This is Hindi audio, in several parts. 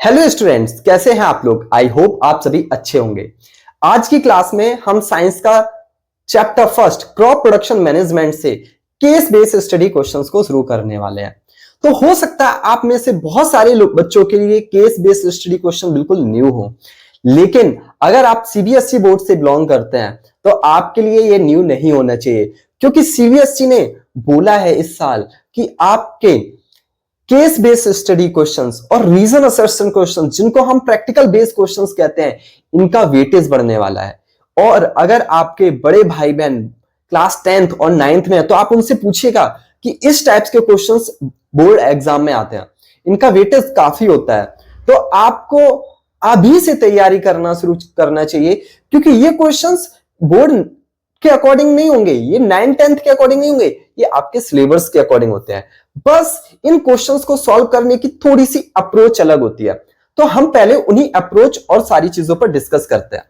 हेलो स्टूडेंट्स, कैसे हैं आप लोग। आई होप आप सभी अच्छे होंगे। आज की क्लास में हम साइंस का chapter first crop production management से केस बेस्ड स्टडी क्वेश्चंस को शुरू करने वाले हैं। तो हो सकता है आप में से बहुत सारे बच्चों के लिए केस बेस्ड स्टडी क्वेश्चन बिल्कुल न्यू हो, लेकिन अगर आप सीबीएसई बोर्ड से बिलोंग करते हैं तो आपके लिए ये न्यू नहीं होना चाहिए, क्योंकि सीबीएसई ने बोला है इस साल कि आपके केस बेस्ड स्टडी क्वेश्चंस और रीजन असर्शन क्वेश्चंस, जिनको हम प्रैक्टिकल बेस्ड क्वेश्चंस कहते हैं, इनका वेटेज बढ़ने वाला है। और अगर आपके बड़े भाई बहन क्लास 10th और 9th में है तो आप उनसे पूछिएगा कि इस टाइप्स के क्वेश्चंस बोर्ड एग्जाम में आते हैं, इनका वेटेज काफी होता है। तो आपको अभी से तैयारी करना शुरू करना चाहिए, क्योंकि ये क्वेश्चंस बोर्ड के अकॉर्डिंग नहीं होंगे, ये 9th-10th के अकॉर्डिंग नहीं होंगे, ये आपके सिलेबस के अकॉर्डिंग होते हैं। बस इन क्वेश्चंस को सॉल्व करने की थोड़ी सी अप्रोच अलग होती है। तो हम पहले उन्हीं अप्रोच और सारी चीजों पर डिस्कस करते हैं।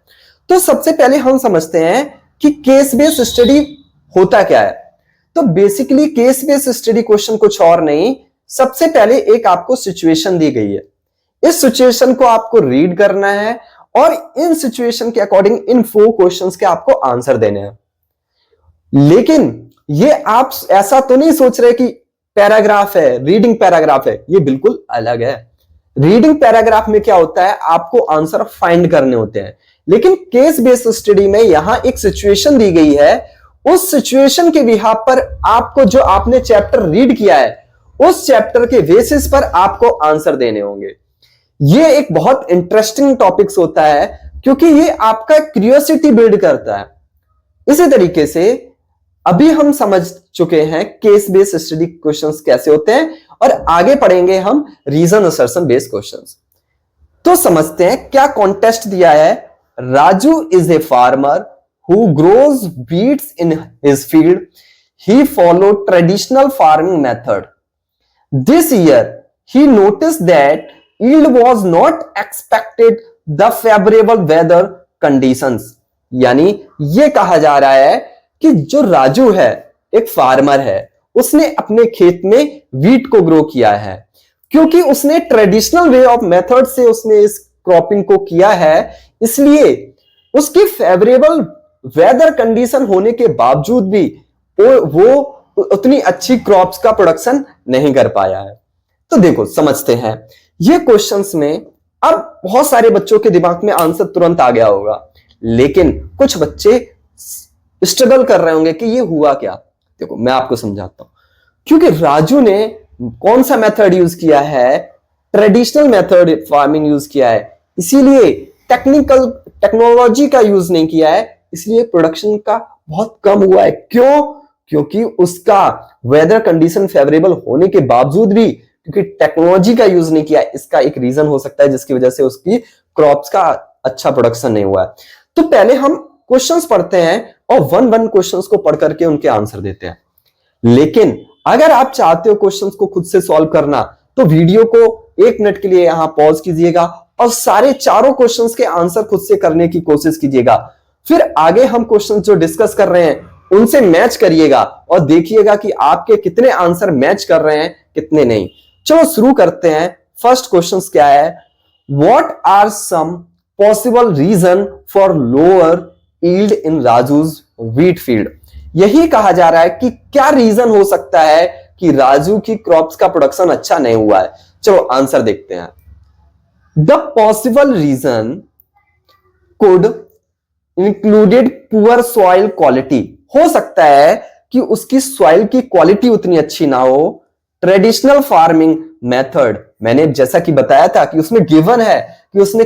तो सबसे पहले हम समझते हैं कि केस बेस्ड स्टडी होता क्या है। तो basically case based study question कुछ और नहीं, सबसे पहले एक आपको सिचुएशन दी गई है, इस सिचुएशन को आपको रीड करना है और इन सिचुएशन के अकॉर्डिंग इन 4 क्वेश्चंस के आपको आंसर देने हैं। लेकिन ये आप ऐसा तो नहीं सोच रहे कि पैराग्राफ है, रीडिंग पैराग्राफ है, ये बिल्कुल अलग है। रीडिंग पैराग्राफ में क्या होता है, आपको आंसर फाइंड करने होते हैं, लेकिन केस बेस्ड स्टडी में यहां एक सिचुएशन दी गई है, उस सिचुएशन के बिहाफ पर आपको जो आपने चैप्टर रीड किया है उस चैप्टर के बेसिस पर आपको आंसर देने होंगे। ये एक बहुत इंटरेस्टिंग टॉपिक्स होता है, क्योंकि ये आपका क्यूरियोसिटी बिल्ड करता है। इसी तरीके से अभी हम समझ चुके हैं केस बेस्ड स्टडी क्वेश्चंस कैसे होते हैं, और आगे पढ़ेंगे हम रीजन असर्शन बेस्ड क्वेश्चंस। तो समझते हैं क्या कॉन्टेस्ट दिया है। Raju is a farmer who grows beets in his field. He follow traditional farming method. This year he notice that yield was not expected the favorable weather conditions। यानी ये कहा जा रहा है कि जो राजू है एक फार्मर है, उसने अपने खेत में वीट को ग्रो किया है, क्योंकि उसने ट्रेडिशनल वे ऑफ मेथड से उसने इस क्रॉपिंग को किया है, इसलिए उसकी फेवरेबल वेदर कंडीशन होने के बावजूद भी वो उतनी अच्छी क्रॉप्स का प्रोडक्शन नहीं कर पाया है। तो देखो समझते हैं ये क्वेश्चंस में। अब बहुत सारे बच्चों के दिमाग में आंसर तुरंत आ गया होगा, लेकिन कुछ बच्चे स्ट्रगल कर रहे होंगे कि ये हुआ क्या। देखो मैं आपको समझाता हूं। क्योंकि राजू ने कौन सा मेथड यूज किया है, ट्रेडिशनल मेथड फार्मिंग यूज किया है, इसीलिए टेक्नोलॉजी का यूज नहीं किया है, इसलिए प्रोडक्शन का बहुत कम हुआ है। क्यों? क्योंकि उसका वेदर कंडीशन फेवरेबल होने के बावजूद भी क्योंकि टेक्नोलॉजी का यूज नहीं किया, इसका एक रीजन हो सकता है जिसकी वजह से उसकी क्रॉप्स का अच्छा प्रोडक्शन नहीं हुआ है। तो पहले हम क्वेश्चंस पढ़ते हैं और 1-1 क्वेश्चंस को पढ़ करके उनके आंसर देते हैं। लेकिन अगर आप चाहते हो क्वेश्चंस को खुद से सॉल्व करना, तो वीडियो को 1 मिनट के लिए यहां पॉज कीजिएगा और सारे चारों क्वेश्चंस के आंसर खुद से करने की कोशिश कीजिएगा। फिर आगे हम क्वेश्चन जो डिस्कस कर रहे हैं उनसे मैच करिएगा और देखिएगा कि आपके कितने आंसर मैच कर रहे हैं, कितने नहीं। चलो शुरू करते हैं। फर्स्ट क्वेश्चन क्या है, what are some possible reason for lower yield in Raju's wheat field. यही कहा जा रहा है कि क्या रीजन हो सकता है कि राजू की क्रॉप्स का प्रोडक्शन अच्छा नहीं हुआ है। चलो आंसर देखते हैं। The possible reason could included poor soil quality. हो सकता है कि उसकी सॉइल की क्वालिटी उतनी अच्छी ना हो। ट्रेडिशनल फार्मिंग मेथड, मैंने जैसा कि बताया था कि उसमें गिवन है कि उसने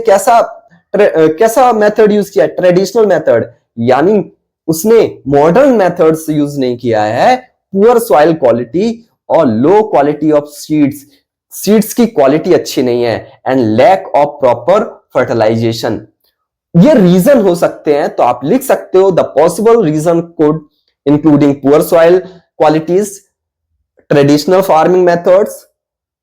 कैसा मेथड यूज किया, ट्रेडिशनल मेथड, यानी उसने मॉडर्न मेथड्स यूज नहीं किया है। पुअर सॉइल क्वालिटी और लो क्वालिटी ऑफ सीड्स की क्वालिटी अच्छी नहीं है, and lack of proper fertilisation. ये रीजन हो सकते हैं, तो आप लिख सकते हो the possible reason could including poor soil qualities, traditional farming methods,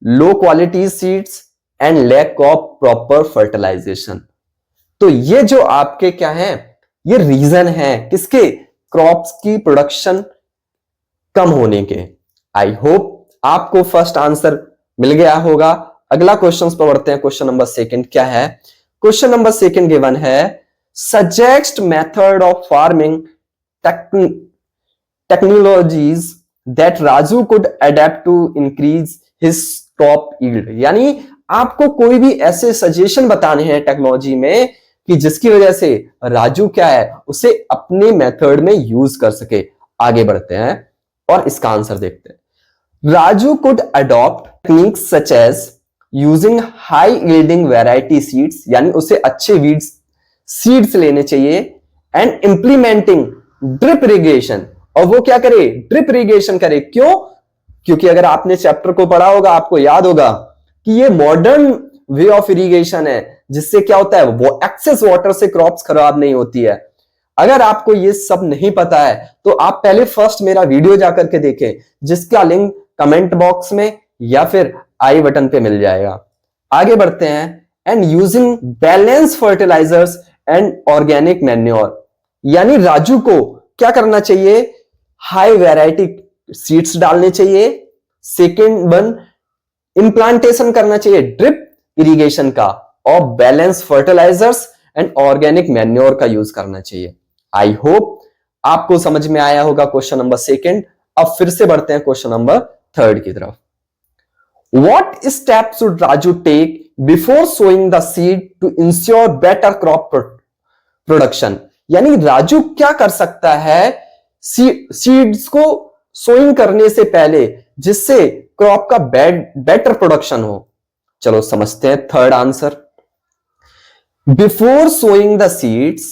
low quality seeds and lack of proper fertilization। तो ये जो आपके क्या है, ये रीजन है किसके, क्रॉप्स की प्रोडक्शन कम होने के। आई होप आपको फर्स्ट आंसर मिल गया होगा अगला क्वेश्चन पर बढ़ते हैं। क्वेश्चन नंबर सेकंड क्या है? क्वेश्चन नंबर सेकंड गिवन है, suggest method of farming technologies that Raju could adapt to increase his crop yield. यानी आपको कोई भी ऐसे सजेशन बताने हैं टेक्नोलॉजी में कि जिसकी वजह से राजू क्या है, उसे अपने मेथड में यूज कर सके। आगे बढ़ते हैं और इसका आंसर देखते हैं। Raju could adopt techniques such as using high yielding variety seeds, यानी उसे अच्छे वीड्स सीड्स लेने चाहिए, एंड इंप्लीमेंटिंग ड्रिप इरिगेशन। और वो क्या करे? ड्रिप इरिगेशन करे। क्यों? क्योंकि अगर आपने चैप्टर को पढ़ा होगा, आपको याद होगा कि ये मॉडर्न वे ऑफ इरिगेशन है, जिससे क्या होता है, वो एक्सेस वाटर से क्रॉप्स खराब नहीं होती है। अगर आपको ये सब नहीं पता है तो आप पहले फर्स्ट मेरा वीडियो जाकर के देखें, जिसका लिंक कमेंट बॉक्स में या फिर आई बटन पे मिल जाएगा। आगे बढ़ते हैं। And using balance fertilisers and organic manure, यानी राजू को क्या करना चाहिए? हाई वैरायटी सीड्स डालने चाहिए। सेकेंड वन, इंप्लांटेशन करना चाहिए ड्रिप इरिगेशन का, और balance fertilisers and organic manure का यूज करना चाहिए। आई होप आपको समझ में आया होगा क्वेश्चन नंबर सेकंड। अब फिर से बढ़ते हैं क्वेश्चन नंबर थर्ड की तरफ। What steps should Raju take before sowing the seed to ensure better crop production? यानी राजू क्या कर सकता है सीड्स को सोइंग करने से पहले, जिससे क्रॉप का बेटर प्रोडक्शन हो। चलो समझते हैं third answer. Before sowing the seeds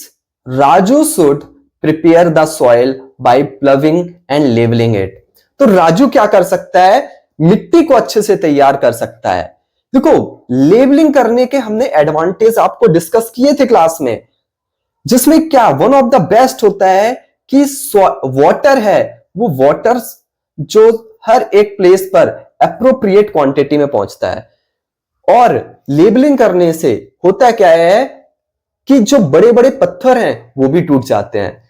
Raju should prepare the soil by ploughing and levelling it. तो राजू क्या कर सकता है? मिट्टी को अच्छे से तैयार कर सकता है। देखो, लेबलिंग करने के हमने एडवांटेज आपको डिस्कस किए थे क्लास में, जिसमें क्या वन ऑफ द बेस्ट होता है कि वाटर है, वो वाटर जो हर एक प्लेस पर एप्रोप्रिएट क्वांटिटी में पहुंचता है। और लेबलिंग करने से होता क्या है कि जो बड़े बड़े पत्थर हैं वो भी टूट जाते हैं।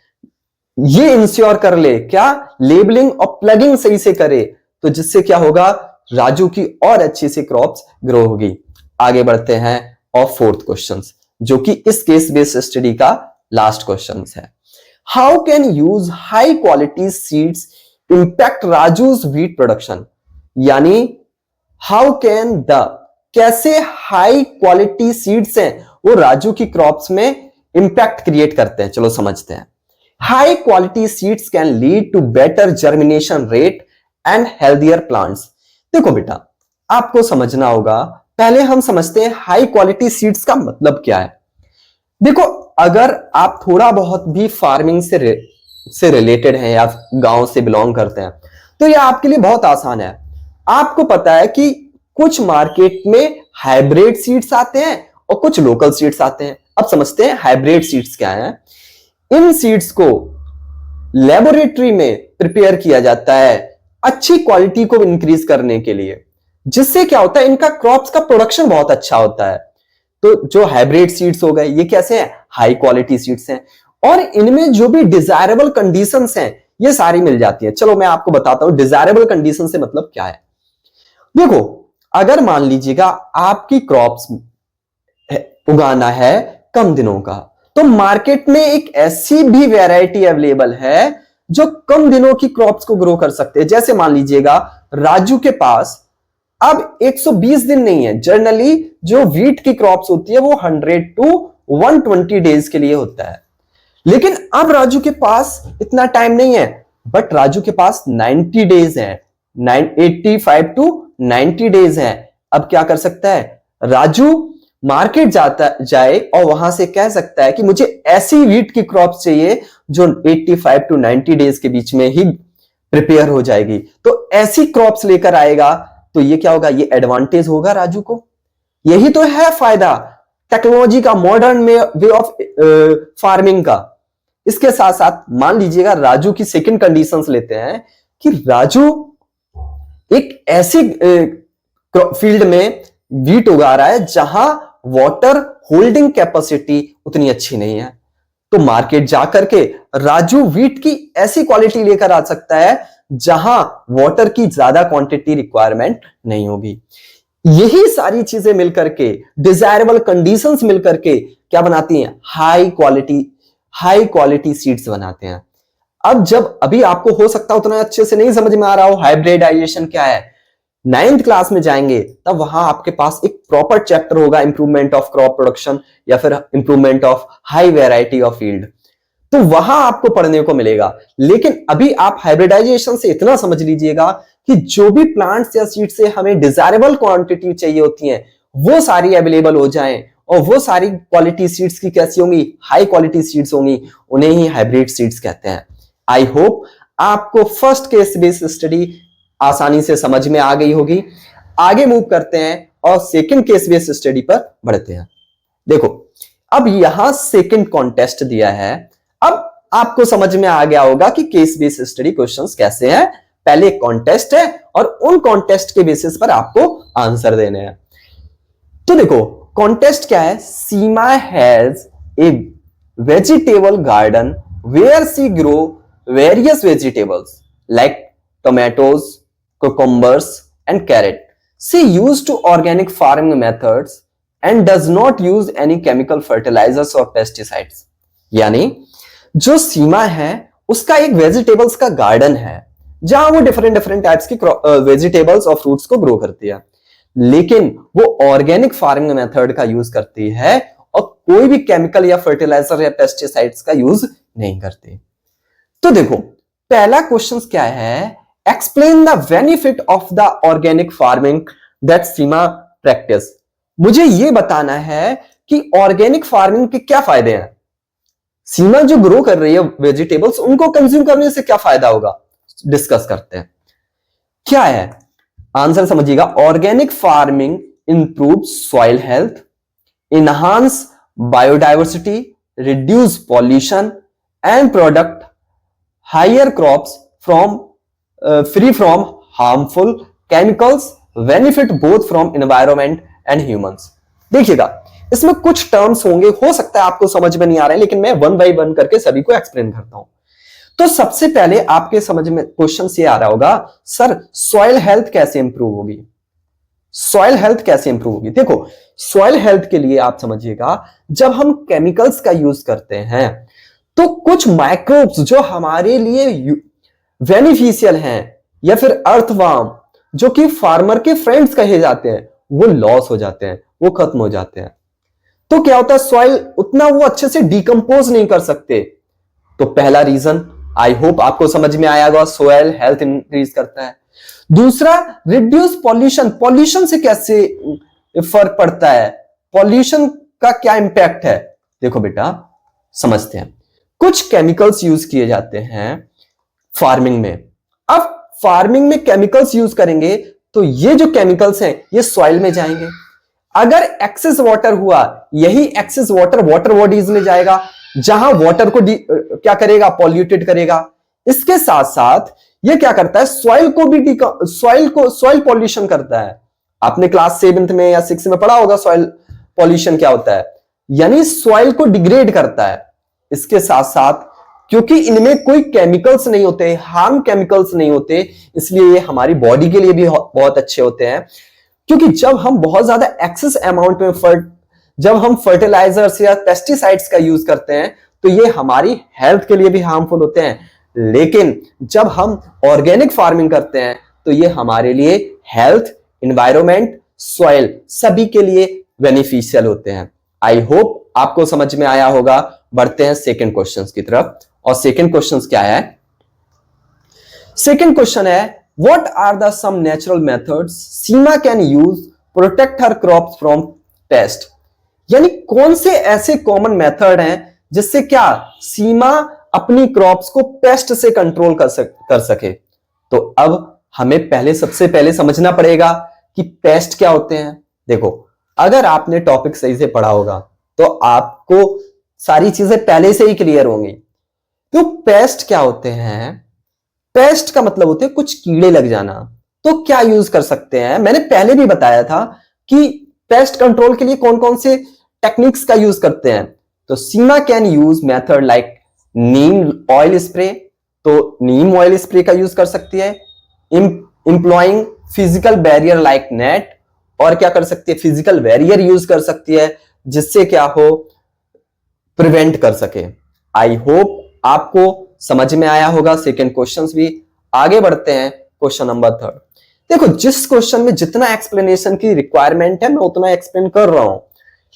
ये इंश्योर कर ले क्या? लेबलिंग और प्लगिंग सही से करे, तो जिससे क्या होगा? राजू की और अच्छी सी क्रॉप्स ग्रो होगी। आगे बढ़ते हैं और फोर्थ क्वेश्चन, जो कि इस केस बेस्ड स्टडी का लास्ट क्वेश्चन है। How can use high quality seeds impact Raju's wheat production? यानी हाउ कैन कैसे हाई क्वालिटी सीड्स हैं वो राजू की क्रॉप्स में इंपैक्ट क्रिएट करते हैं। चलो समझते हैं। High quality seeds can lead to better germination rate and healthier plants. देखो बेटा, आपको समझना होगा, पहले हम समझते हैं हाई क्वालिटी सीड्स का मतलब क्या है। देखो, अगर आप थोड़ा बहुत भी फार्मिंग से रिलेटेड हैं या गांव से बिलोंग करते हैं, तो यह आपके लिए बहुत आसान है। आपको पता है कि कुछ मार्केट में हाइब्रिड सीड्स आते हैं और कुछ लोकल सीड्स आते हैं। अब समझते हैं हाइब्रिड सीड्स क्या है। इन सीड्स को लेबोरेटरी में प्रिपेयर किया जाता है अच्छी क्वालिटी को इंक्रीज करने के लिए, जिससे क्या होता है, इनका क्रॉप्स का प्रोडक्शन बहुत अच्छा होता है। तो जो हाइब्रिड सीड्स हो गए, ये कैसे हैं? हाई क्वालिटी सीड्स हैं, और इनमें जो भी डिजायरेबल कंडीशंस हैं ये सारी मिल जाती हैं। चलो मैं आपको बताता हूं डिजायरेबल कंडीशन से मतलब क्या है। देखो, अगर मान लीजिएगा आपकी क्रॉप्स उगाना है कम दिनों का, तो मार्केट में एक ऐसी भी वैरायटी अवेलेबल है जो कम दिनों की क्रॉप्स को ग्रो कर सकते हैं। जैसे मान लीजिएगा राजू के पास अब 120 दिन नहीं है। जनरली जो व्हीट की क्रॉप्स होती है वो 100 टू 120 डेज के लिए होता है, लेकिन अब राजू के पास इतना टाइम नहीं है। बट राजू के पास 90 डेज है, 85 टू 90 डेज है। अब क्या कर सकता है राजू? मार्केट जाए और वहां से कह सकता है कि मुझे ऐसी व्हीट की क्रॉप्स चाहिए जो 85 टू 90 डेज के बीच में ही प्रिपेयर हो जाएगी। तो ऐसी क्रॉप्स लेकर आएगा, तो ये क्या होगा? ये एडवांटेज होगा राजू को। यही तो है फायदा टेक्नोलॉजी का, मॉडर्न वे ऑफ फार्मिंग का। इसके साथ साथ मान लीजिएगा राजू की सेकंड कंडीशंस लेते हैं कि राजू एक ऐसी फील्ड में व्हीट उगा रहा है जहां वाटर होल्डिंग कैपेसिटी उतनी अच्छी नहीं है। तो मार्केट जाकर के राजू व्हीट की ऐसी क्वालिटी लेकर आ सकता है जहां वाटर की ज्यादा क्वांटिटी रिक्वायरमेंट नहीं होगी। यही सारी चीजें मिलकर के, डिजायरेबल कंडीशंस मिलकर के क्या बनाती हैं? हाई क्वालिटी सीड्स बनाते हैं। अब जब अभी आपको हो सकता है उतना अच्छे से नहीं समझ में आ रहा हो हाइब्रिडाइजेशन क्या है, 9th क्लास में जाएंगे तब वहां आपके पास एक प्रॉपर चैप्टर होगा, इंप्रूवमेंट ऑफ क्रॉप प्रोडक्शन या फिर improvement of high variety of field, तो वहां आपको पढ़ने को मिलेगा। लेकिन अभी आप हाइब्रिडाइजेशन से इतना समझ लीजिएगा कि जो भी प्लांट्स या सीड से हमें डिजायरेबल क्वांटिटी चाहिए होती है वो सारी अवेलेबल हो जाएं, और वो सारी क्वालिटी सीड्स की कैसी होंगी? हाई क्वालिटी सीड्स होंगी, उन्हें ही हाइब्रिड सीड्स कहते हैं। आई होप आपको फर्स्ट केस बेस्ड स्टडी आसानी से समझ में आ गई होगी। आगे मूव करते हैं और सेकंड केस बेस्ड स्टडी पर बढ़ते हैं। देखो अब यहां सेकंड कॉन्टेस्ट दिया है। अब आपको समझ में आ गया होगा कि केस बेस्ड स्टडी क्वेश्चंस कैसे हैं। पहले कॉन्टेस्ट है और उन कॉन्टेस्ट के बेसिस पर आपको आंसर देने हैं। तो देखो कॉन्टेस्ट क्या है? Seema has a vegetable garden where she grow various vegetables like tomatoes, cucumbers and carrot. She used to organic farming methods and does not use any chemical fertilizers or pesticides. यानी जो सीमा है उसका एक वेजिटेबल्स का गार्डन है जहां वो डिफरेंट टाइप्स की वेजिटेबल्स और फ्रूट्स को ग्रो करती है, लेकिन वो ऑर्गेनिक फार्मिंग मेथड का यूज करती है और कोई भी केमिकल या फर्टिलाइजर या पेस्टिसाइड्स का यूज नहीं करती। तो देखो पहला क्वेश्चन क्या है? Explain the benefit of the organic farming that Seema practice. मुझे यह बताना है कि ऑर्गेनिक फार्मिंग के क्या फायदे हैं। सीमा जो ग्रो कर रही है वेजिटेबल्स, उनको कंज्यूम करने से क्या फायदा होगा, डिस्कस करते हैं। क्या है आंसर समझिएगा। Organic farming improve soil health, enhance biodiversity, reduce pollution and product higher crops from free from harmful chemicals, benefit both from environment and humans। देखिएगा इसमें कुछ टर्म्स होंगे, हो सकता है आपको समझ में नहीं आ रहे हैं, लेकिन मैं वन बाय वन करके सभी को एक्सप्लेन करता हूं। तो सबसे पहले आपके समझ में क्वेश्चन ये आ रहा होगा, सर सॉइल हेल्थ कैसे इंप्रूव होगी? सॉइल हेल्थ कैसे इंप्रूव होगी? देखो सॉइल हेल्थ के लिए आप समझिएगा, जब हम केमिकल्स का यूज करते हैं तो कुछ माइक्रोब्स जो हमारे लिए बेनिफिशियल हैं या फिर अर्थवार्म जो कि फार्मर के फ्रेंड्स कहे जाते हैं, वो लॉस हो जाते हैं, वो खत्म हो जाते हैं। तो क्या होता है, सॉइल उतना वो अच्छे से डिकम्पोज नहीं कर सकते। तो पहला रीजन आई होप आपको समझ में आया होगा, सॉइल हेल्थ इंक्रीज करता है। दूसरा रिड्यूस पॉल्यूशन। पॉल्यूशन से कैसे फर्क पड़ता है, पॉल्यूशन का क्या इंपैक्ट है? देखो बेटा समझते हैं। कुछ केमिकल्स यूज किए जाते हैं फार्मिंग में। अब फार्मिंग में केमिकल्स यूज करेंगे तो ये जो केमिकल्स हैं ये सॉइल में जाएंगे। अगर एक्सेस वाटर हुआ, यही एक्सेस वाटर बॉडीज में जाएगा जहां वाटर को क्या करेगा, पॉल्यूटेड करेगा। इसके साथ साथ ये क्या करता है, सॉइल को भी सॉइल पॉल्यूशन करता है। आपने क्लास 7th में या 6th में पढ़ा होगा सॉइल पॉल्यूशन क्या होता है, यानी सॉइल को डिग्रेड करता है। इसके साथ साथ क्योंकि इनमें कोई केमिकल्स नहीं होते, हार्म केमिकल्स नहीं होते, इसलिए ये हमारी बॉडी के लिए भी बहुत अच्छे होते हैं। क्योंकि जब हम बहुत ज्यादा एक्सेस अमाउंट में जब हम फर्टिलाइजर्स या पेस्टिसाइड्स का यूज करते हैं तो ये हमारी हेल्थ के लिए भी हार्मफुल होते हैं। लेकिन जब हम ऑर्गेनिक फार्मिंग करते हैं तो ये हमारे लिए हेल्थ, एनवायरनमेंट, सॉइल सभी के लिए बेनिफिशियल होते हैं। आई होप आपको समझ में आया होगा। बढ़ते हैं सेकंड क्वेश्चन की तरफ। और सेकंड क्वेश्चन क्या है? सेकंड क्वेश्चन है, what are the some natural methods Seema can use protect her crops from pest. यानी कौन से ऐसे कॉमन मेथड हैं जिससे क्या सीमा अपनी क्रॉप्स को पेस्ट से कंट्रोल कर सके। तो अब हमें सबसे पहले समझना पड़ेगा कि पेस्ट क्या होते हैं। देखो अगर आपने टॉपिक सही से पढ़ा होगा तो आपको सारी चीजें पहले से ही क्लियर होंगी। तो पेस्ट क्या होते हैं? पेस्ट का मतलब होते हैं कुछ कीड़े लग जाना। तो क्या यूज कर सकते हैं, मैंने पहले भी बताया था कि पेस्ट कंट्रोल के लिए कौन कौन से टेक्निक्स का यूज करते हैं। तो Seema can use method like neem oil spray, तो नीम ऑयल स्प्रे का यूज कर सकती है। Employing physical barrier like net और क्या कर सकती है, फिजिकल बैरियर यूज कर सकती है, जिससे क्या हो, प्रिवेंट कर सके। आई होप आपको समझ में आया होगा सेकेंड क्वेश्चन भी। आगे बढ़ते हैं क्वेश्चन नंबर थर्ड। देखो, जिस क्वेश्चन में जितना एक्सप्लेनेशन की रिक्वायरमेंट है मैं उतना एक्सप्लेन कर रहा हूं,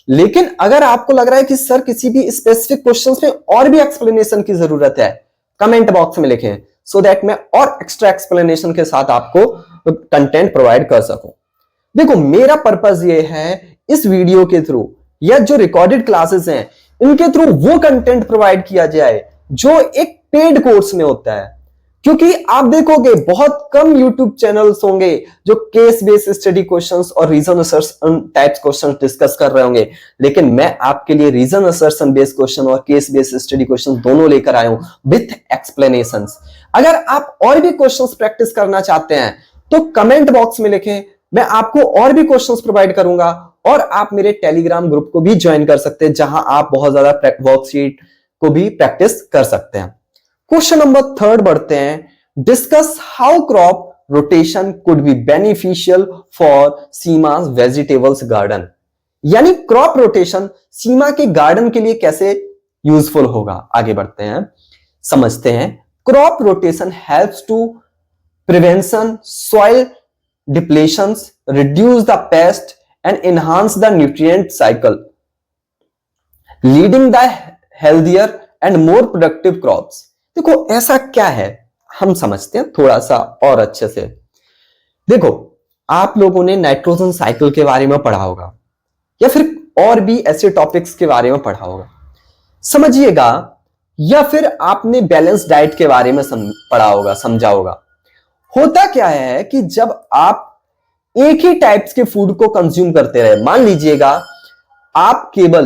लेकिन अगर आपको लग रहा है कि सर किसी भी स्पेसिफिक क्वेश्चन में और भी एक्सप्लेनेशन की जरूरत है, कमेंट बॉक्स में लिखें, सो दैट मैं और एक्स्ट्रा एक्सप्लेनेशन के साथ आपको कंटेंट प्रोवाइड कर सकूं। देखो, मेरा पर्पस ये है इस वीडियो के थ्रू या जो रिकॉर्डेड क्लासेस हैं इनके थ्रू वो कंटेंट प्रोवाइड किया जाए जो एक पेड कोर्स में होता है। क्योंकि आप देखोगे बहुत कम YouTube चैनल्स होंगे जो केस बेस्ड स्टडी क्वेश्चंस और reason assertion types questions discuss कर रहे होंगे, लेकिन मैं आपके लिए रीजन असर्शन बेस्ड क्वेश्चन और केस बेस्ड स्टडी क्वेश्चन दोनों लेकर आया हूं विथ एक्सप्लेनेशंस। अगर आप और भी क्वेश्चंस प्रैक्टिस करना चाहते हैं तो कमेंट बॉक्स में लिखें, मैं आपको और भी क्वेश्चंस प्रोवाइड करूंगा। और आप मेरे टेलीग्राम ग्रुप को भी ज्वाइन कर सकते हैं जहां आप बहुत ज्यादा वर्कशीट को भी प्रैक्टिस कर सकते हैं। क्वेश्चन नंबर थर्ड बढ़ते हैं। Discuss how crop rotation could be beneficial for Seema's vegetables garden. यानी क्रॉप रोटेशन सीमा के गार्डन के लिए कैसे यूजफुल होगा। आगे बढ़ते हैं, समझते हैं। Crop rotation helps to prevention soil depletions, reduce the pest and enhance the nutrient cycle, leading the healthier and more productive crops. देखो, ऐसा क्या है हम समझते हैं थोड़ा सा और अच्छे से। देखो, आप लोगों ने नाइट्रोजन साइकिल के बारे में पढ़ा होगा या फिर और भी ऐसे टॉपिक्स के बारे में पढ़ा होगा, समझिएगा, या फिर आपने बैलेंस डाइट के बारे में पढ़ा होगा, समझा होगा। होता क्या है कि जब आप एक ही टाइप्स के फूड को कंज्यूम करते रहे, मान लीजिएगा आप केवल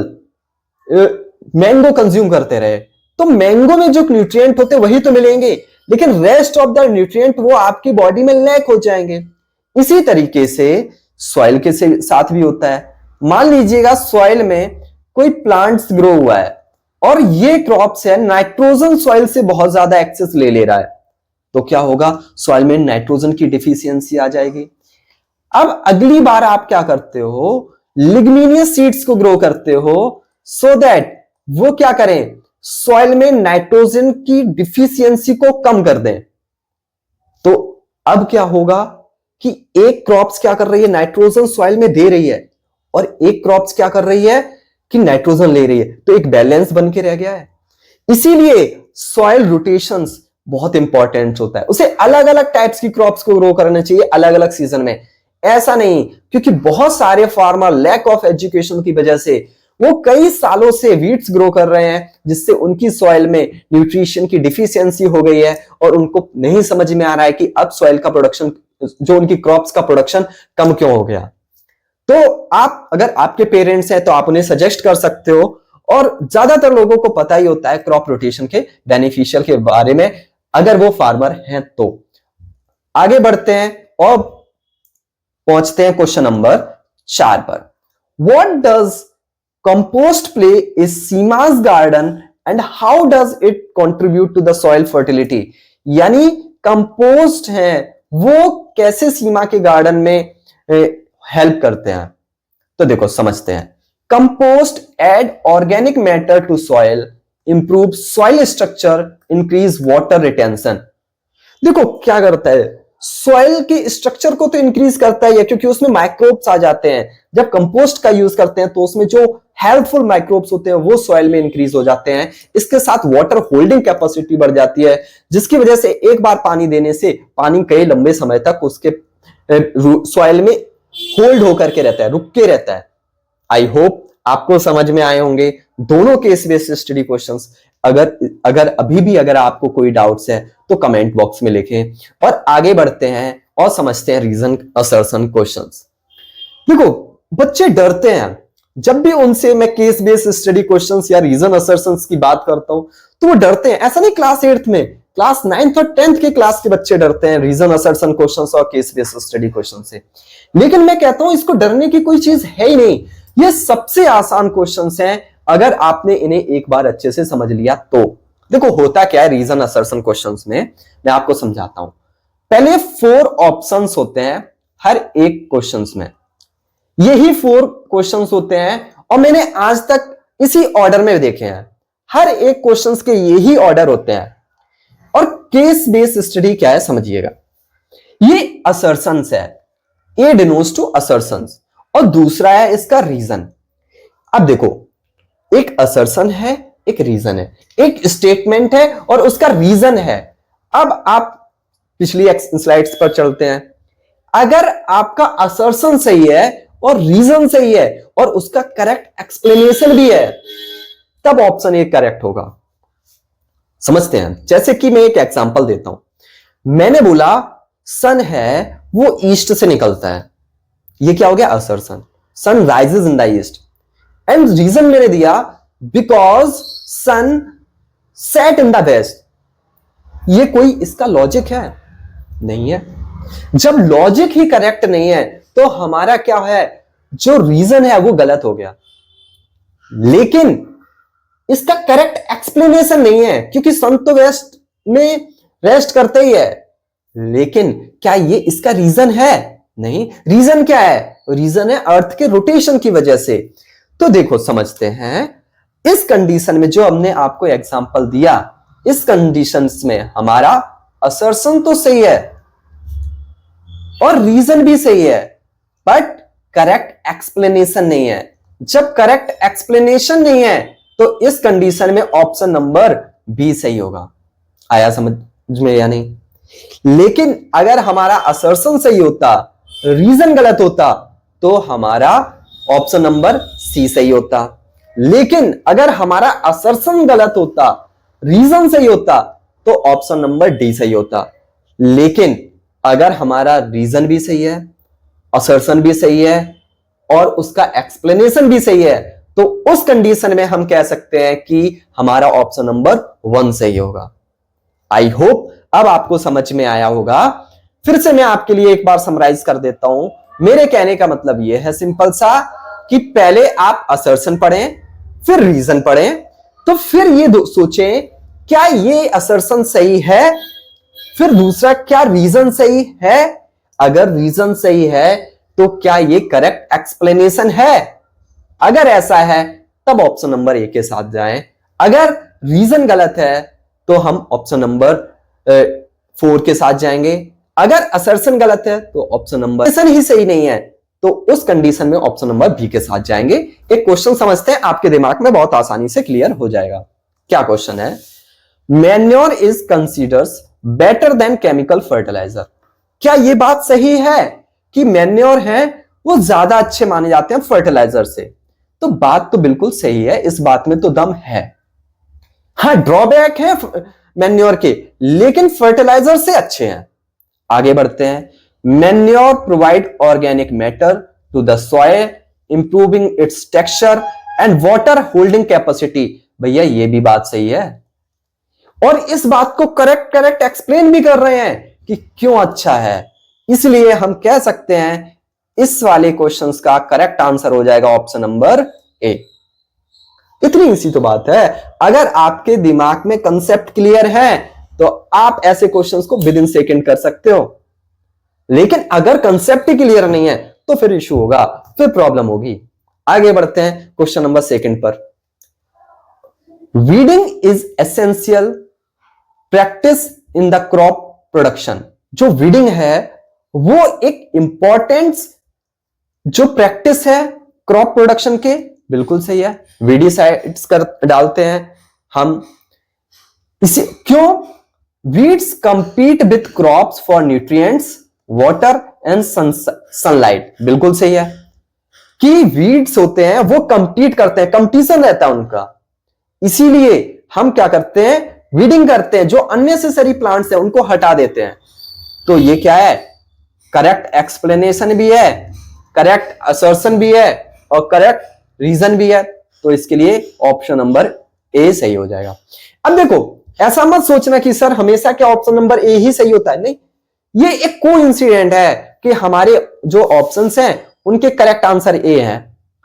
मैंगो कंज्यूम करते रहे, तो मैंगो में जो न्यूट्रिएंट होते वही तो मिलेंगे, लेकिन रेस्ट ऑफ द न्यूट्रिएंट वो आपकी बॉडी में लैक हो जाएंगे। इसी तरीके से सॉइल के साथ भी होता है। मान लीजिएगा सॉइल में कोई प्लांट्स ग्रो हुआ है और ये क्रॉप्स है नाइट्रोजन सॉइल से बहुत ज्यादा एक्सेस ले रहा है, तो क्या होगा, सॉइल में नाइट्रोजन की डिफिशियंसी आ जाएगी। अब अगली बार आप क्या करते हो, लिग्निनियस सीड्स को ग्रो करते हो सो दैट वो क्या करें, सॉइल में नाइट्रोजन की डिफिशियंसी को कम कर दें। तो अब क्या होगा कि एक क्रॉप्स क्या कर रही है, नाइट्रोजन सॉइल में दे रही है, और एक क्रॉप्स क्या कर रही है कि नाइट्रोजन ले रही है, तो एक बैलेंस बन के रह गया है। इसीलिए सॉइल रोटेशंस बहुत इंपॉर्टेंट होता है। उसे अलग अलग टाइप्स की क्रॉप्स को ग्रो करना चाहिए अलग अलग सीजन में, ऐसा नहीं, क्योंकि बहुत सारे फार्मर लैक ऑफ एजुकेशन की वजह से वो कई सालों से वीट्स ग्रो कर रहे हैं, जिससे उनकी सॉइल में न्यूट्रिशन की डिफिशियंसी हो गई है और उनको नहीं समझ में आ रहा है कि अब सॉइल का प्रोडक्शन, जो उनकी क्रॉप्स का प्रोडक्शन कम क्यों हो गया। तो आप, अगर आपके पेरेंट्स हैं तो आप उन्हें सजेस्ट कर सकते हो, और ज्यादातर लोगों को पता ही होता है क्रॉप रोटेशन के बेनिफिशियल के बारे में, अगर वो फार्मर हैं तो। आगे बढ़ते हैं और पहुंचते हैं क्वेश्चन नंबर 4 पर। What does compost play is Seema's garden and how does it contribute to the soil fertility. यानी कंपोस्ट है वो कैसे सीमा के गार्डन में हेल्प करते हैं। तो देखो, समझते हैं। Compost add organic matter to soil, improve soil structure, increase water retention. देखो क्या करता है, सॉइल के स्ट्रक्चर को तो इंक्रीज करता है क्योंकि उसमें माइक्रोब्स आ जाते हैं। जब कंपोस्ट का यूज करते हैं तो उसमें जो हेल्पफुल माइक्रोब्स होते हैं वो सॉइल में इंक्रीज हो जाते हैं। इसके साथ वाटर होल्डिंग कैपेसिटी बढ़ जाती है, जिसकी वजह से एक बार पानी देने से पानी कई लंबे समय तक उसके सॉइल में होल्ड होकर के रहता है, रुक के रहता है। आई होप आपको समझ में आए होंगे दोनों केस बेस्ड स्टडी क्वेश्चंस। अगर अभी भी अगर आपको कोई डाउट्स है तो कमेंट बॉक्स में लिखें, और आगे बढ़ते हैं और समझते हैं रीजन असर्शन क्वेश्चंस। देखो, बच्चे डरते हैं जब भी उनसे मैं केस बेस्ड स्टडी क्वेश्चंस या रीजन असर्शंस की बात करता हूं तो वो डरते हैं। ऐसा नहीं क्लास 8th में, क्लास 9th और 10th के क्लास के बच्चे डरते हैं रीजन असर्शन क्वेश्चंस और केस बेस्ड स्टडी क्वेश्चन से। लेकिन मैं कहता हूं इसको डरने की कोई चीज है ही नहीं, ये सबसे आसान क्वेश्चंस हैं अगर आपने इन्हें एक बार अच्छे से समझ लिया तो। देखो होता क्या है रीजन असर्शन क्वेश्चंस में, मैं आपको समझाता हूं। पहले 4 ऑप्शंस होते हैं हर एक क्वेश्चंस में। यही 4 क्वेश्चंस होते हैं और मैंने आज तक इसी ऑर्डर में देखे हैं। हर एक क्वेश्चंस के यही ऑर्डर होते हैं। और केस बेस्ड स्टडी क्या है समझिएगा। ये असर्शंस है, ए डिनोट्स टू असर्शंस, और दूसरा है इसका रीजन। अब देखो, एक असर्शन है, एक रीजन है, एक स्टेटमेंट है और उसका रीजन है। अब आप पिछली स्लाइड्स पर चलते हैं। अगर आपका असर्शन सही है और रीजन सही है और उसका करेक्ट एक्सप्लेनेशन भी है, तब ऑप्शन ए करेक्ट होगा। समझते हैं। जैसे कि मैं एक एग्जांपल देता हूं। मैंने बोला सन है वो ईस्ट से निकलता है, ये क्या हो गया assertion. Sun rises in the east, and reason मैंने दिया because sun set in the west. ये कोई इसका लॉजिक है? नहीं है। जब लॉजिक ही करेक्ट नहीं है तो हमारा क्या है, जो रीजन है वो गलत हो गया। लेकिन इसका करेक्ट एक्सप्लेनेशन नहीं है, क्योंकि सन तो वेस्ट में रेस्ट करते ही है। लेकिन क्या ये इसका रीजन है? नहीं। रीजन क्या है? रीजन है अर्थ के रोटेशन की वजह से। तो देखो समझते हैं, इस कंडीशन में जो हमने आपको एग्जांपल दिया, इस कंडीशन में हमारा असर्शन तो सही है और रीजन भी सही है, बट करेक्ट एक्सप्लेनेशन नहीं है। जब करेक्ट एक्सप्लेनेशन नहीं है तो इस कंडीशन में ऑप्शन नंबर बी सही होगा। आया समझ में या नहीं? लेकिन अगर हमारा असर्शन सही होता, रीजन गलत होता, तो हमारा ऑप्शन नंबर सी सही होता। लेकिन अगर हमारा असर्शन गलत होता, रीजन सही होता, तो ऑप्शन नंबर डी सही होता। लेकिन अगर हमारा रीजन भी सही है, असर्शन भी सही है और उसका एक्सप्लेनेशन भी सही है, तो उस कंडीशन में हम कह सकते हैं कि हमारा ऑप्शन नंबर 1 सही होगा। आई होप अब आपको समझ में आया होगा। फिर से मैं आपके लिए एक बार समराइज कर देता हूं। मेरे कहने का मतलब यह है सिंपल सा, कि पहले आप असर्शन पढ़ें, फिर रीजन पढ़ें, तो फिर ये सोचें क्या ये असर्शन सही है, फिर दूसरा क्या रीजन सही है। अगर रीजन सही है तो क्या ये करेक्ट एक्सप्लेनेशन है? अगर ऐसा है तब ऑप्शन नंबर ए के साथ जाएं। अगर रीजन गलत है तो हम ऑप्शन नंबर 4 के साथ जाएंगे। अगर असर्शन गलत है तो ऑप्शन नंबर ही सही नहीं है, तो उस कंडीशन में ऑप्शन नंबर बी के साथ जाएंगे। एक क्वेश्चन समझते हैं, आपके दिमाग में बहुत आसानी से क्लियर हो जाएगा। क्या क्वेश्चन है? Manure is considers better than chemical fertiliser. क्या यह बात सही है कि मैन्योर है वो ज्यादा अच्छे माने जाते हैं फर्टिलाइजर से? तो बात तो बिल्कुल सही है, इस बात में तो दम है। हाँ, ड्रॉबैक है मैन्योर के, लेकिन फर्टिलाइजर से अच्छे हैं। आगे बढ़ते हैं। Manure provide organic matter to the soil, improving its texture and water holding capacity. भैया ये भी बात सही है, और इस बात को करेक्ट एक्सप्लेन भी कर रहे हैं कि क्यों अच्छा है। इसलिए हम कह सकते हैं इस वाले क्वेश्चंस का करेक्ट आंसर हो जाएगा ऑप्शन नंबर ए। इतनी इसी तो बात है। अगर आपके दिमाग में कंसेप्ट क्लियर है तो आप ऐसे क्वेश्चंस को विद इन सेकंड कर सकते हो। लेकिन अगर कंसेप्ट ही क्लियर नहीं है तो फिर इशू होगा, फिर प्रॉब्लम होगी। आगे बढ़ते हैं क्वेश्चन नंबर 2 पर। Weeding is essential practice in the crop production. जो वीडिंग है वो एक इंपॉर्टेंट जो प्रैक्टिस है क्रॉप प्रोडक्शन के, बिल्कुल सही है। वीडीसाइड्स कर डालते हैं हम इसे, क्यों? Weeds compete with crops for nutrients, water and sunlight. बिल्कुल सही है कि वीड्स होते हैं वो कंपीट करते हैं, कंपटीशन रहता है उनका। इसीलिए हम क्या करते हैं, वीडिंग करते हैं, जो अननेसेसरी प्लांट्स हैं उनको हटा देते हैं। तो ये क्या है? करेक्ट एक्सप्लेनेशन भी है, करेक्ट असर्शन भी है और करेक्ट रीजन भी है। तो इसके लिए ऑप्शन नंबर ए सही हो जाएगा। अब देखो, ऐसा मत सोचना कि सर हमेशा क्या ऑप्शन नंबर ए ही सही होता है। नहीं, ये एक कोइंसिडेंट है कि हमारे जो ऑप्शंस हैं उनके करेक्ट आंसर ए है।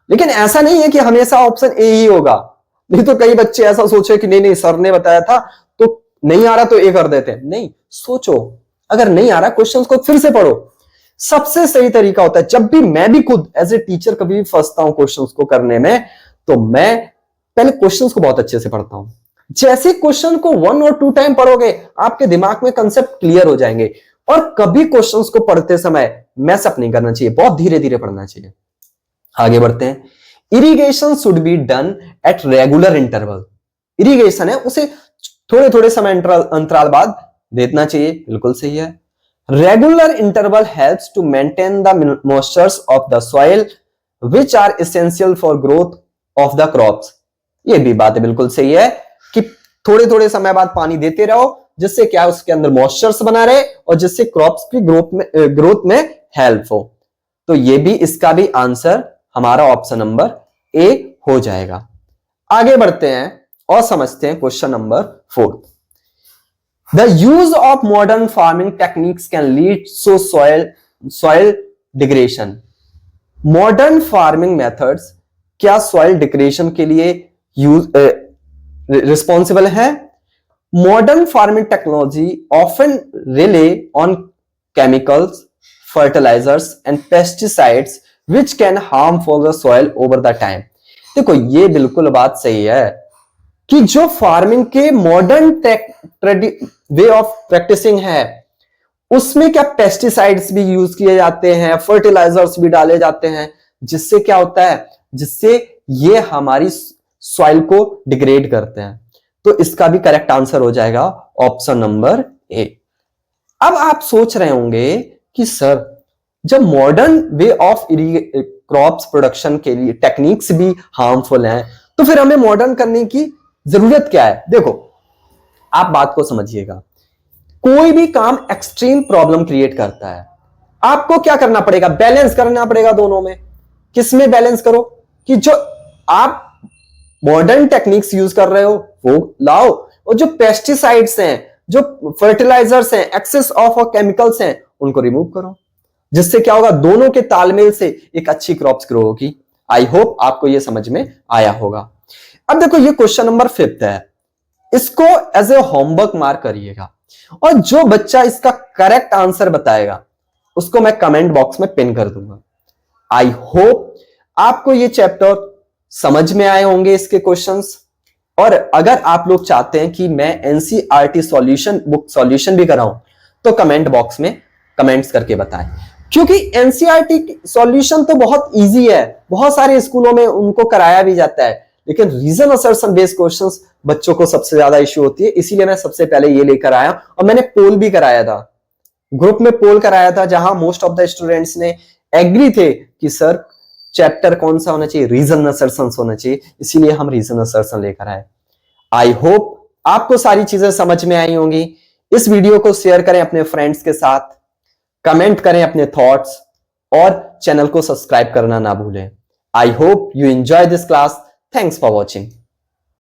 लेकिन ऐसा नहीं है कि हमेशा ऑप्शन ए ही होगा। नहीं तो कई बच्चे ऐसा सोचे कि नहीं सर ने बताया था तो नहीं आ रहा तो ए कर देते हैं। नहीं, सोचो, अगर नहीं आ रहा क्वेश्चन को फिर से पढ़ो। सबसे सही तरीका होता है, जब भी मैं भी खुद एज ए टीचर कभी भी फंसता हूं क्वेश्चंस को करने में, तो मैं पहले क्वेश्चंस को बहुत अच्छे से पढ़ता हूं। जैसे क्वेश्चन को 1 और 2 टाइम पढ़ोगे, आपके दिमाग में कंसेप्ट क्लियर हो जाएंगे। और कभी क्वेश्चंस को पढ़ते समय मैस अप नहीं करना चाहिए, बहुत धीरे धीरे पढ़ना चाहिए। आगे बढ़ते हैं। Irrigation should be done at regular interval. Irrigation है, उसे थोड़े थोड़े समय अंतराल बाद देना चाहिए, बिल्कुल सही है। Regular interval helps to maintain the moistures of the soil which are essential for growth of the crops. ये भी बात है, बिल्कुल सही है कि थोड़े थोड़े समय बाद पानी देते रहो, जिससे क्या उसके अंदर मॉइस्चर्स बना रहे और जिससे क्रॉप्स की ग्रोथ में हेल्प हो। तो ये भी, इसका भी आंसर हमारा ऑप्शन नंबर ए हो जाएगा। आगे बढ़ते हैं और समझते हैं question number 4। The use of modern farming techniques can lead to soil degradation. Modern farming methods क्या सॉइल डिग्रेडेशन के लिए रिस्पॉन्सिबल है? Modern farming technology often rely on chemicals, fertilizers and pesticides which can harm for the soil over the time। देखो, ये बिल्कुल बात सही है कि जो फार्मिंग के मॉडर्न वे ऑफ प्रैक्टिसिंग है, उसमें क्या पेस्टिसाइड्स भी यूज किए जाते हैं, फर्टिलाइजर्स भी डाले जाते हैं, जिससे क्या होता है, जिससे ये हमारी सॉइल को डिग्रेड करते हैं। तो इसका भी करेक्ट आंसर हो जाएगा ऑप्शन नंबर ए। अब आप सोच रहे होंगे कि सर, जब modern way of crops production के लिए टेक्निक्स भी हार्मफुल हैं, तो फिर हमें मॉडर्न करने की जरूरत क्या है? देखो, आप बात को समझिएगा। कोई भी काम एक्सट्रीम प्रॉब्लम क्रिएट करता है। आपको क्या करना पड़ेगा? बैलेंस करना पड़ेगा दोनों में। किसमें बैलेंस करो? कि जो आप मॉडर्न टेक्निक्स यूज कर रहे हो वो लाओ, और जो पेस्टिसाइड्स हैं, जो फर्टिलाइजर्स हैं, एक्सेस ऑफ केमिकल्स हैं, उनको रिमूव करो। जिससे क्या होगा? दोनों के तालमेल से एक अच्छी क्रॉप्स ग्रो होगी। आई होप आपको ये समझ में आया होगा। अब देखो, ये क्वेश्चन नंबर 5 है, इसको एज ए होमवर्क मार्क करिएगा, और जो बच्चा इसका करेक्ट आंसर बताएगा उसको मैं कमेंट बॉक्स में पिन कर दूंगा। आई होप आपको ये चैप्टर समझ में आए होंगे, इसके क्वेश्चंस। और अगर आप लोग चाहते हैं कि मैं एनसीईआरटी सॉल्यूशन बुक सॉल्यूशन भी कराऊं, तो कमेंट बॉक्स में कमेंट्स करके बताएं, क्योंकि एनसीईआरटी सॉल्यूशन तो बहुत इजी है, बहुत सारे स्कूलों में उनको कराया भी जाता है, लेकिन रीजन असर्शन बेस्ड क्वेश्चंस बच्चों को सबसे ज्यादा इश्यू होती है। इसीलिए मैं सबसे पहले ये लेकर आया, और मैंने पोल भी कराया था, ग्रुप में पोल कराया था, जहां मोस्ट ऑफ द स्टूडेंट्स ने एग्री थे कि सर चैप्टर कौन सा होना चाहिए? रीजन असर्शन होना चाहिए। इसीलिए हम रीजन असर्शन लेकर आए। आई होप आपको सारी चीजें समझ में आई होंगी। इस वीडियो को शेयर करें अपने फ्रेंड्स के साथ, कमेंट करें अपने थॉट्स, और चैनल को सब्सक्राइब करना ना भूलें। I hope you enjoy this class. Thanks for watching.